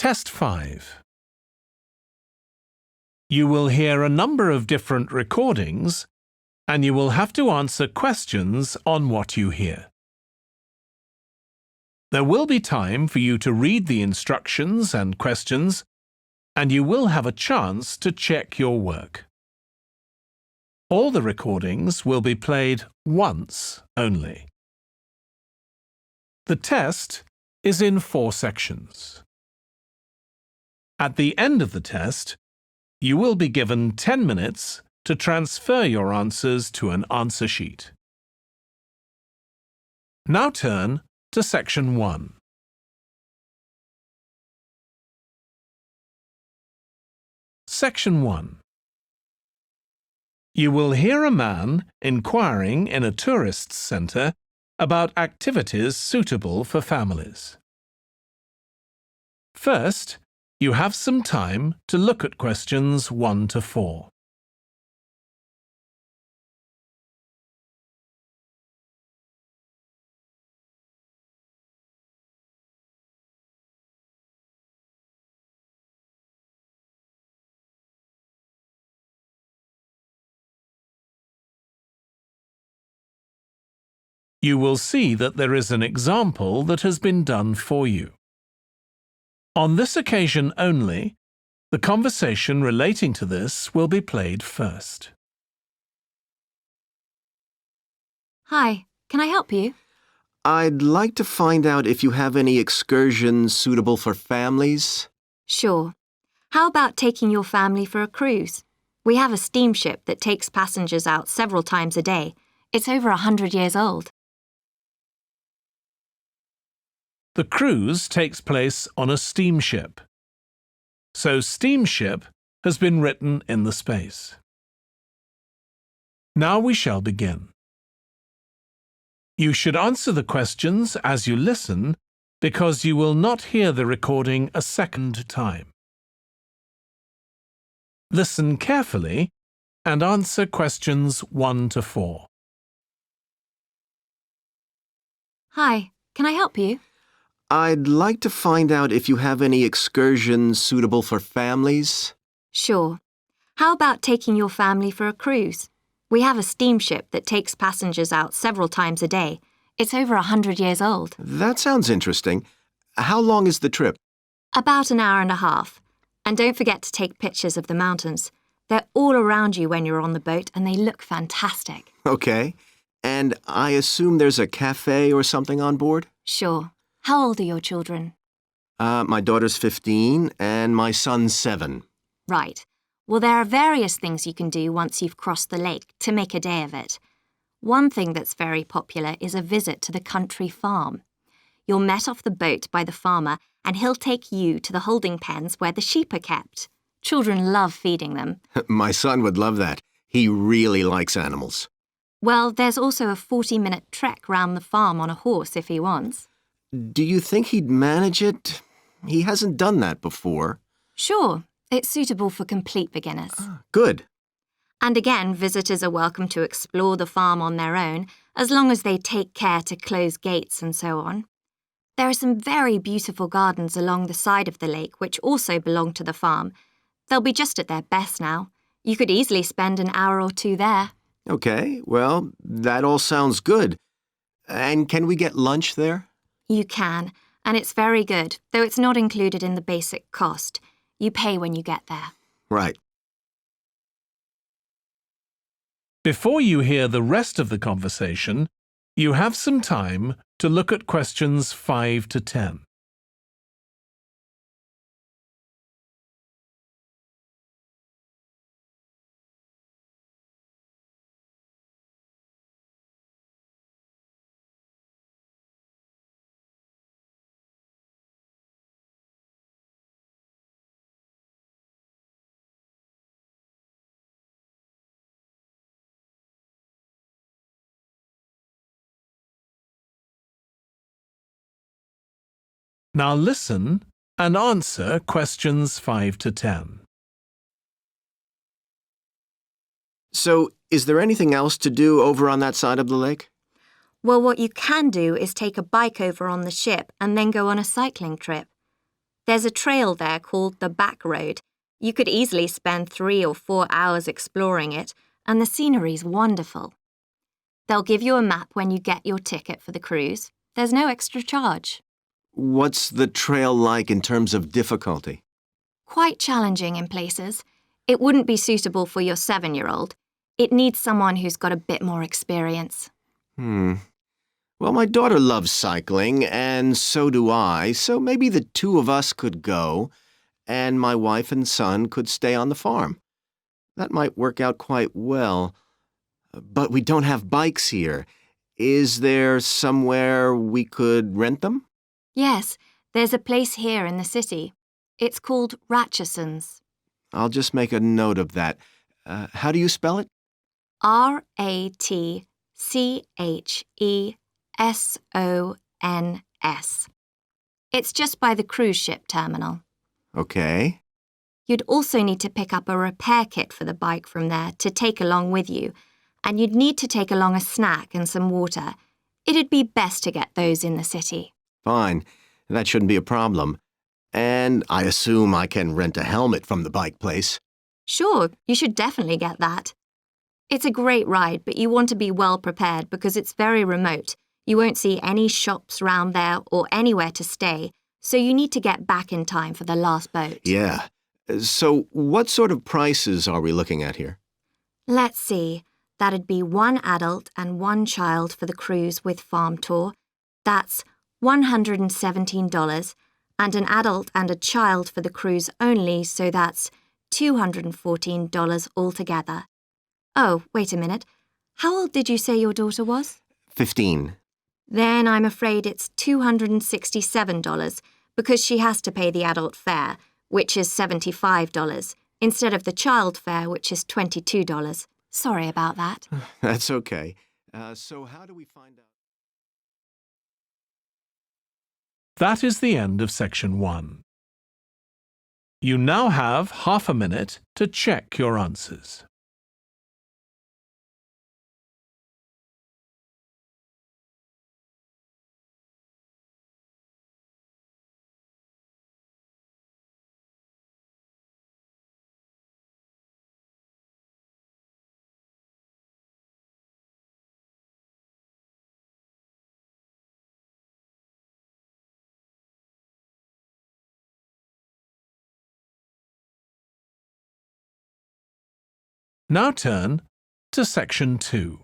Test 5. You will hear a number of different recordings, and you will have to answer questions on what you hear. There will be time for you to read the instructions and questions, and you will have a chance to check your work. All the recordings will be played once only. The test is in 4 sections. At the end of the test, you will be given 10 minutes to transfer your answers to an answer sheet. Now turn to Section 1. Section 1. You will hear a man inquiring in a tourist centre about activities suitable for families. First, you have some time to look at questions 1 to 4. You will see that there is an example that has been done for you. On this occasion only, the conversation relating to this will be played first. Hi, can I help you? I'd like to find out if you have any excursions suitable for families. Sure. How about taking your family for a cruise? We have a steamship that takes passengers out several times a day. It's over 100 years old. The cruise takes place on a steamship. So steamship has been written in the space. Now we shall begin. You should answer the questions as you listen because you will not hear the recording a second time. Listen carefully and answer questions 1 to 4. Hi, can I help you? I'd like to find out if you have any excursions suitable for families. Sure. How about taking your family for a cruise? We have a steamship that takes passengers out several times a day. It's over 100 years old. That sounds interesting. How long is the trip? About an hour and a half. And don't forget to take pictures of the mountains. They're all around you when you're on the boat and they look fantastic. Okay. And I assume there's a cafe or something on board? Sure. How old are your children? My daughter's 15 and my son's 7. Right. Well, there are various things you can do once you've crossed the lake to make a day of it. One thing that's very popular is a visit to the country farm. You're met off the boat by the farmer and he'll take you to the holding pens where the sheep are kept. Children love feeding them. My son would love that. He really likes animals. Well, there's also a 40-minute trek round the farm on a horse if he wants. Do you think he'd manage it? He hasn't done that before. Sure. It's suitable for complete beginners. Good. And again, visitors are welcome to explore the farm on their own, as long as they take care to close gates and so on. There are some very beautiful gardens along the side of the lake which also belong to the farm. They'll be just at their best now. You could easily spend an hour or 2 there. Okay, well, that all sounds good. And can we get lunch there? You can, and it's very good, though it's not included in the basic cost. You pay when you get there. Right. Before you hear the rest of the conversation, you have some time to look at questions 5 to 10. Now listen and answer questions 5 to 10. So, is there anything else to do over on that side of the lake? Well, what you can do is take a bike over on the ship and then go on a cycling trip. There's a trail there called the Back Road. You could easily spend 3 or 4 hours exploring it, and the scenery's wonderful. They'll give you a map when you get your ticket for the cruise. There's no extra charge. What's the trail like in terms of difficulty? Quite challenging in places. It wouldn't be suitable for your 7-year-old. It needs someone who's got a bit more experience. Well, my daughter loves cycling, and so do I, so maybe the two of us could go, and my wife and son could stay on the farm. That might work out quite well. But we don't have bikes here. Is there somewhere we could rent them? Yes, there's a place here in the city. It's called Ratchison's. I'll just make a note of that. How do you spell it? Ratchesons. It's just by the cruise ship terminal. Okay. You'd also need to pick up a repair kit for the bike from there to take along with you, and you'd need to take along a snack and some water. It'd be best to get those in the city. Fine. That shouldn't be a problem. And I assume I can rent a helmet from the bike place. Sure, you should definitely get that. It's a great ride, but you want to be well prepared because it's very remote. You won't see any shops round there or anywhere to stay, so you need to get back in time for the last boat. Yeah. So what sort of prices are we looking at here? Let's see. That'd be 1 adult and 1 child for the cruise with farm tour. That's $117, and an adult and a child for the cruise only, so that's $214 altogether. Oh, wait a minute. How old did you say your daughter was? 15. Then I'm afraid it's $267 because she has to pay the adult fare, which is $75, instead of the child fare, which is $22. Sorry about that. That's okay. So how do we find out? That is the end of section 1. You now have half a minute to check your answers. Now turn to section 2.